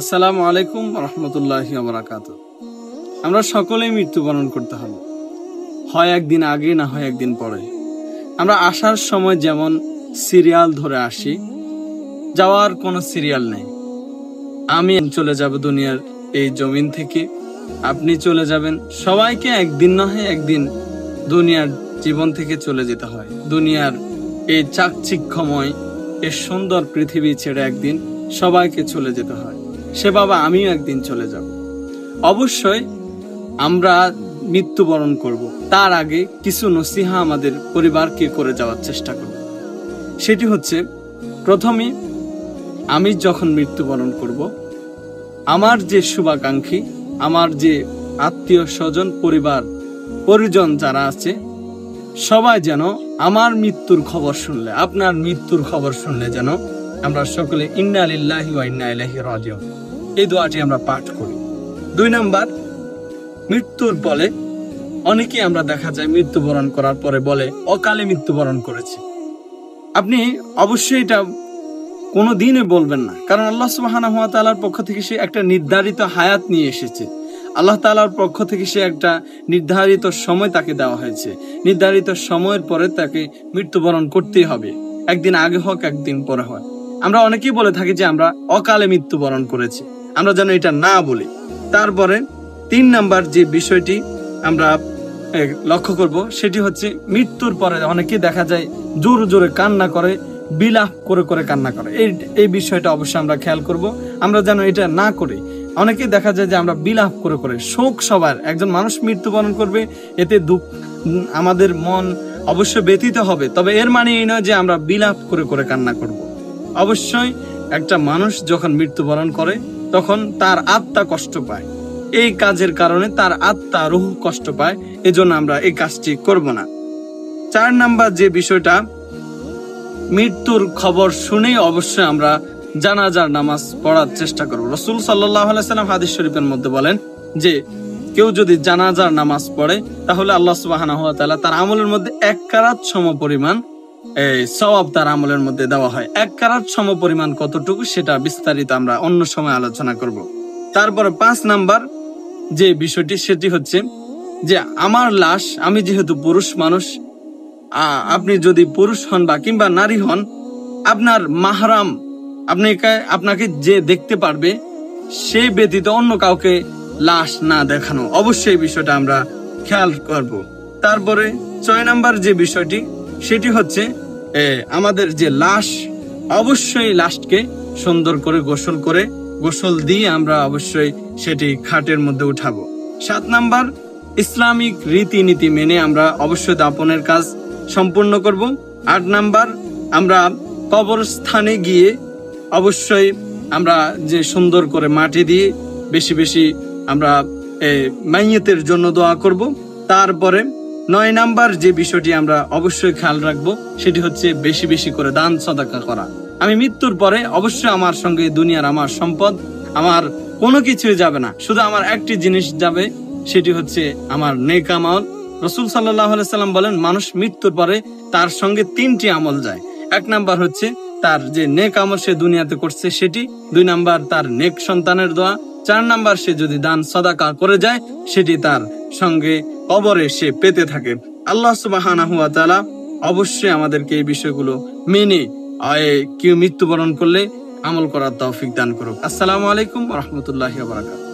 আসসালামু আলাইকুম রহমতুল্লাহি ওয়া বারাকাতুহু। আমরা সকলেই মৃত্যুবরণ করতে হবে, হয় একদিন আগে না হয় একদিন পরে। আমরা আসার সময় যেমন সিরিয়াল ধরে আসি, যাওয়ার কোনো সিরিয়াল নেই। আমি চলে যাব দুনিয়ার এই জমিন থেকে, আপনি চলে যাবেন। সবাইকে একদিন না হয় একদিন দুনিয়ার জীবন থেকে চলে যেতে হয়। দুনিয়ার এই চাকচিক্যময় এই সুন্দর পৃথিবী ছেড়ে একদিন সবাইকে চলে যেতে হয়। সে বাবা আমিও একদিন চলে যাব। অবশ্যই আমরা মৃত্যুবরণ করব, তার আগে কিছু নসিহা আমাদের পরিবারকে করে যাওয়ার চেষ্টা করব। সেটি হচ্ছে, প্রথমে আমি যখন মৃত্যুবরণ করব, আমার যে শুভাকাঙ্ক্ষী, আমার যে আত্মীয় স্বজন পরিজন যারা আছে, সবাই যেন আমার মৃত্যুর খবর শুনলে, আপনার মৃত্যুর খবর শুনলে যেন আমরা সকলে ইন্না লিল্লাহি ওয়া ইন্না ইলাইহি রাজিউন এই দোয়াটি আমরা পাঠ করি। 2 নাম্বার, মৃত্যুর পরে অনেকেই আমরা দেখা যায় মৃত্যুবরণ করার পরে বলে অকালে মৃত্যুবরণ করেছি। আপনি অবশ্যই এটা কোনো দিনে বলবেন না, কারণ আল্লাহ সুবহানাহু ওয়া তাআলার পক্ষ থেকে সে একটা নির্ধারিত হায়াত নিয়ে এসেছে। আল্লাহ তাআলার পক্ষ থেকে সে একটা নির্ধারিত সময় তাকে দেওয়া হয়েছে। নির্ধারিত সময়ের পরে তাকে মৃত্যুবরণ করতেই হবে, একদিন আগে হোক একদিন পরে হয়। আমরা অনেকেই বলে থাকি যে আমরা অকালে মৃত্যুবরণ করেছি, আমরা যেন এটা না বলি। তারপরে 3 নাম্বার যে বিষয়টি আমরা লক্ষ্য করব, সেটি হচ্ছে মৃত্যুর পরে অনেকেই দেখা যায় জোরে জোরে কান্না করে, বিলাপ করে করে কান্না করে। এই বিষয়টা অবশ্যই আমরা খেয়াল করব, আমরা যেন এটা না করি। অনেকেই দেখা যায় যে আমরা বিলাপ করে করে, শোক সবার, একজন মানুষ মৃত্যুবরণ করবে, এতে দুঃখ, আমাদের মন অবশ্যই ব্যথিত হবে, তবে এর মানে এই নয় যে আমরা বিলাপ করে করে কান্না করব। অবশ্যই একটা মানুষ যখন মৃত্যুবরণ করে তখন তার আত্মা কষ্ট পায়, এই কাজের কারণে তার আত্মা রূহ কষ্ট পায়, এজন্য আমরা এই কাজটি করব না। 4 নাম্বার যে বিষয়টা, মৃত্যুর খবর শুনেই অবশ্যই আমরা জানাজার নামাজ পড়ার চেষ্টা করব। রাসূল সাল্লাল্লাহু আলাইহি সাল্লাম হাদিস শরীফের মধ্যে বলেন যে কেউ যদি জানাজার নামাজ পড়ে, তাহলে আল্লাহ সুবহানাহু ওয়া তাআলা তার আমলের মধ্যে 1 কারাত সমপরিমাণ সওয়াব তার আমলের মধ্যে দেওয়া হয়। 1 কারাত সমপরিমাণ কতটুকু সেটা বিস্তারিত আমরা অন্য সময় আলোচনা করব। তারপরে 5 নাম্বার যে বিষয়টি, সেটি হচ্ছে যে আমার লাশ, আমি যেহেতু পুরুষ মানুষ, আপনি যদি পুরুষ হন বা কিংবা নারী হন, আপনার মাহরাম, আপনাকে যে দেখতে পারবে সে ব্যতীত অন্য কাউকে লাশ না দেখানো, অবশ্যই এই বিষয়টা আমরা খেয়াল করব। তারপরে 6 নাম্বার যে বিষয়টি, সেটি হচ্ছে আমাদের যে লাশ, অবশ্যই লাশকে সুন্দর করে গোসল দিয়ে আমরা অবশ্যই সেটি খাটের মধ্যে উঠাবো। 7 নাম্বার, ইসলামিক রীতিনীতি মেনে আমরা অবশ্যই দাফনের কাজ সম্পূর্ণ করব। 8 নাম্বার, আমরা কবরস্থানে গিয়ে অবশ্যই আমরা যে সুন্দর করে মাটি দিয়ে বেশি বেশি আমরা মাইয়িতের জন্য দোয়া করব। তারপরে 9 নাম্বার যে বিষয়টি আমরা অবশ্যই খেয়াল রাখবো, সেটি হচ্ছে বেশি বেশি করে দান সদকা করা। আমি মৃত্যুর পরে অবশ্যই আমার সঙ্গে দুনিয়ার আমার সম্পদ, আমার কোনো কিছুই যাবে না, শুধু আমার একটি জিনিস যাবে, সেটি হচ্ছে আমার নেক আমল। রাসূল সাল্লাল্লাহু আলাইহি সাল্লাম বলেন, মানুষ মৃত্যুর পরে তার সঙ্গে 3টি আমল যায়। 1 নাম্বার হচ্ছে তার যে নেক আমল সে দুনিয়াতে করছে সেটি, 2 নাম্বার তার নেক সন্তানের দোয়া, 4 নাম্বার সে যদি দান সাদাকা করে যায় সেটি তার সঙ্গে কবরে সে পেতে থাকে। আল্লাহ সুবহানাহু ওয়া তাআলা অবশ্যই আমাদেরকে এই বিষয়গুলো মেনে কেউ মৃত্যুবরণ করলে আমল করার তৌফিক দান করুক। আসসালামু আলাইকুম ওয়া রাহমাতুল্লাহি ওয়া বারাকাতুহু।